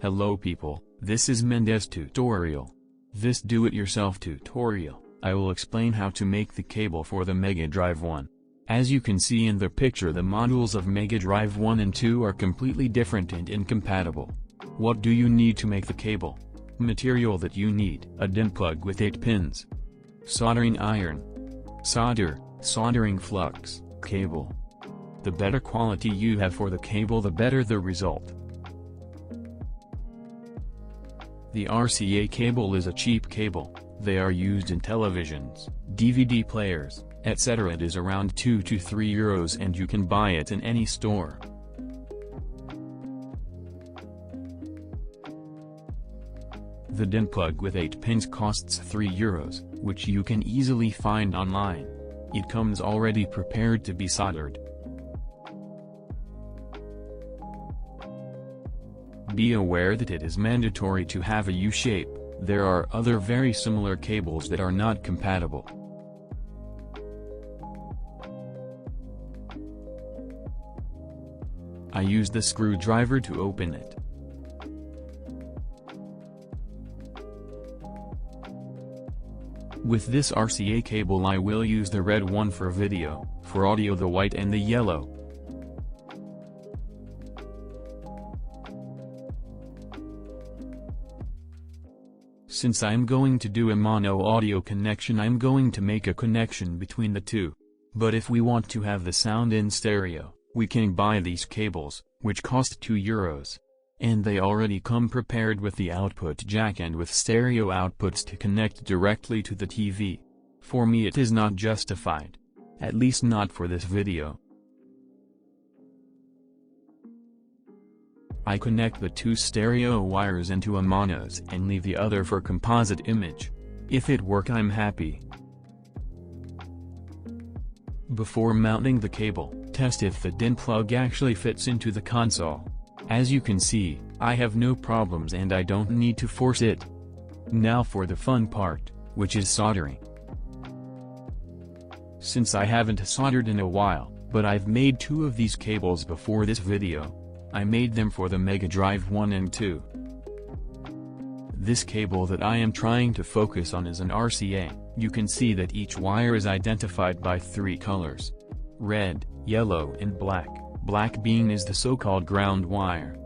Hello people, this is Mendes tutorial. This do-it-yourself tutorial, I will explain how to make the cable for the Megadrive 1. As you can see in the picture, the modules of Megadrive 1 and 2 are completely different and incompatible. What do you need to make the cable? Material that you need: a DIN plug with 8 pins, soldering iron, solder, soldering flux, cable. The better quality you have for the cable, the better the result. The RCA cable is a cheap cable. They are used in televisions, DVD players, etc. It is around 2 to 3 euros and you can buy it in any store. The DIN plug with 8 pins costs 3 euros, which you can easily find online. It comes already prepared to be soldered. Be aware that it is mandatory to have a U-shape. There are other very similar cables that are not compatible. I use the screwdriver to open it. With this RCA cable I will use the red one for video, for audio the white and the yellow. Since I'm going to do a mono audio connection, I'm going to make a connection between the two. But if we want to have the sound in stereo, we can buy these cables, which cost 2 euros. And they already come prepared with the output jack and with stereo outputs to connect directly to the TV. For me it is not justified. At least not for this video. I connect the 2 stereo wires into a monos and leave the other for composite image. If it work, I'm happy. Before mounting the cable, test if the DIN plug actually fits into the console. As you can see, I have no problems and I don't need to force it. Now for the fun part, which is soldering. Since I haven't soldered in a while, but I've made 2 of these cables before this video. I made them for the Megadrive 1 and 2. This cable that I am trying to focus on is an RCA. You can see that each wire is identified by 3 colors: red, yellow and black. Black being is the so-called ground wire.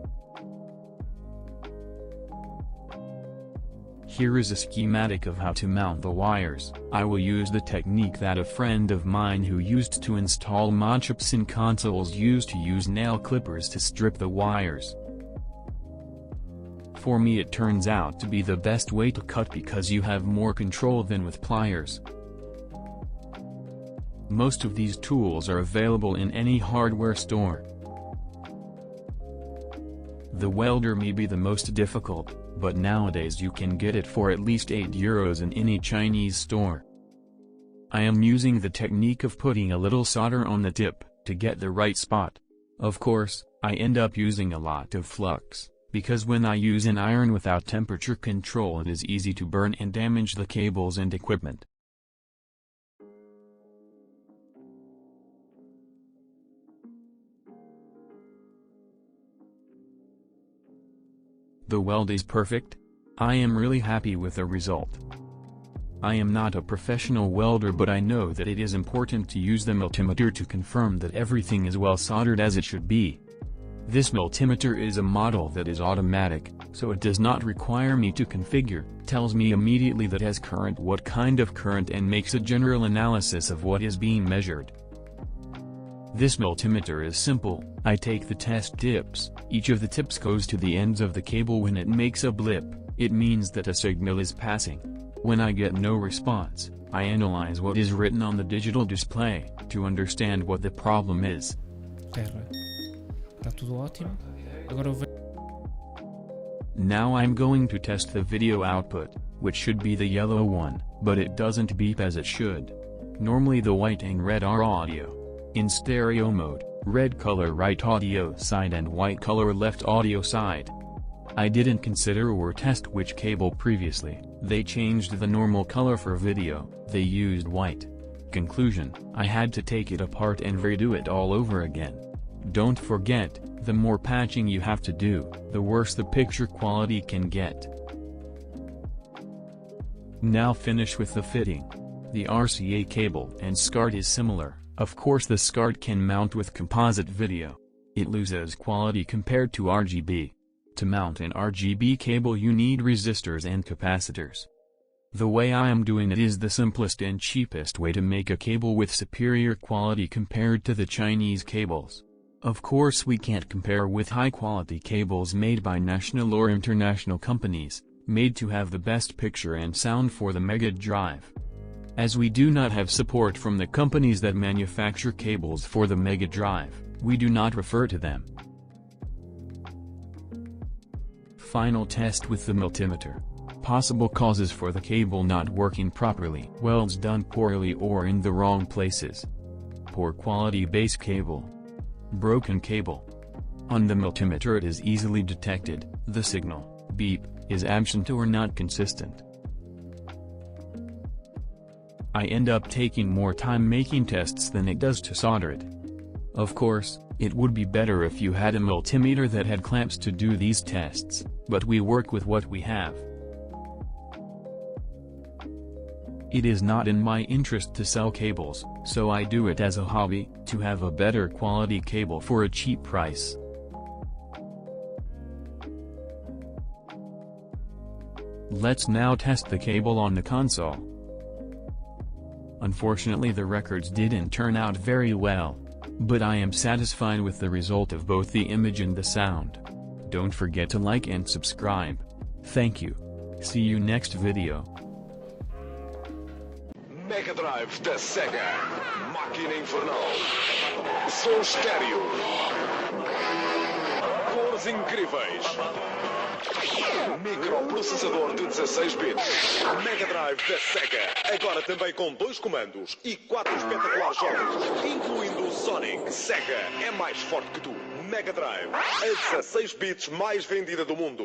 Here is a schematic of how to mount the wires. I will use the technique that a friend of mine who used to install modchips in consoles used to use nail clippers to strip the wires. For me it turns out to be the best way to cut because you have more control than with pliers. Most of these tools are available in any hardware store. The welder may be the most difficult, but nowadays you can get it for at least 8 euros in any Chinese store. I am using the technique of putting a little solder on the tip, to get the right spot. Of course, I end up using a lot of flux, because when I use an iron without temperature control it is easy to burn and damage the cables and equipment. The weld is perfect. I am really happy with the result. I am not a professional welder, but I know that it is important to use the multimeter to confirm that everything is well soldered as it should be. This multimeter is a model that is automatic, so it does not require me to configure, tells me immediately that has current, what kind of current, and makes a general analysis of what is being measured. This multimeter is simple. I take the test tips, each of the tips goes to the ends of the cable. When it makes a blip, it means that a signal is passing. When I get no response, I analyze what is written on the digital display, to understand what the problem is. Tá tudo ótimo. Agora eu Now I'm going to test the video output, which should be the yellow one, but it doesn't beep as it should. Normally the white and red are audio. In stereo mode, red color right audio side and white color left audio side. I didn't consider or test which cable previously. They changed the normal color for video, they used white. Conclusion: I had to take it apart and redo it all over again. Don't forget, the more patching you have to do, the worse the picture quality can get. Now finish with the fitting. The RCA cable and SCART is similar. Of course the SCART can mount with composite video. It loses quality compared to RGB. To mount an RGB cable you need resistors and capacitors. The way I am doing it is the simplest and cheapest way to make a cable with superior quality compared to the Chinese cables. Of course we can't compare with high-quality cables made by national or international companies, made to have the best picture and sound for the Megadrive. As we do not have support from the companies that manufacture cables for the Megadrive, we do not refer to them. Final test with the multimeter. Possible causes for the cable not working properly. Welds done poorly or in the wrong places. Poor quality base cable. Broken cable. On the multimeter it is easily detected, the signal, beep, is absent or not consistent. I end up taking more time making tests than it does to solder it. Of course, it would be better if you had a multimeter that had clamps to do these tests, but we work with what we have. It is not in my interest to sell cables, so I do it as a hobby, to have a better quality cable for a cheap price. Let's now test the cable on the console. Unfortunately the records didn't turn out very well, but I am satisfied with the result of both the image and the sound. Don't forget to like and subscribe. Thank you. See you next video. Megadrive da Sega. Máquina infernal. Som estéreo. Cores incríveis. Microprocessador de 16 bits. Megadrive da Sega. Agora também com 2 comandos e 4 espetaculares jogos, incluindo o Sonic. Sega é mais forte que tu. Megadrive. A 16 bits mais vendida do mundo.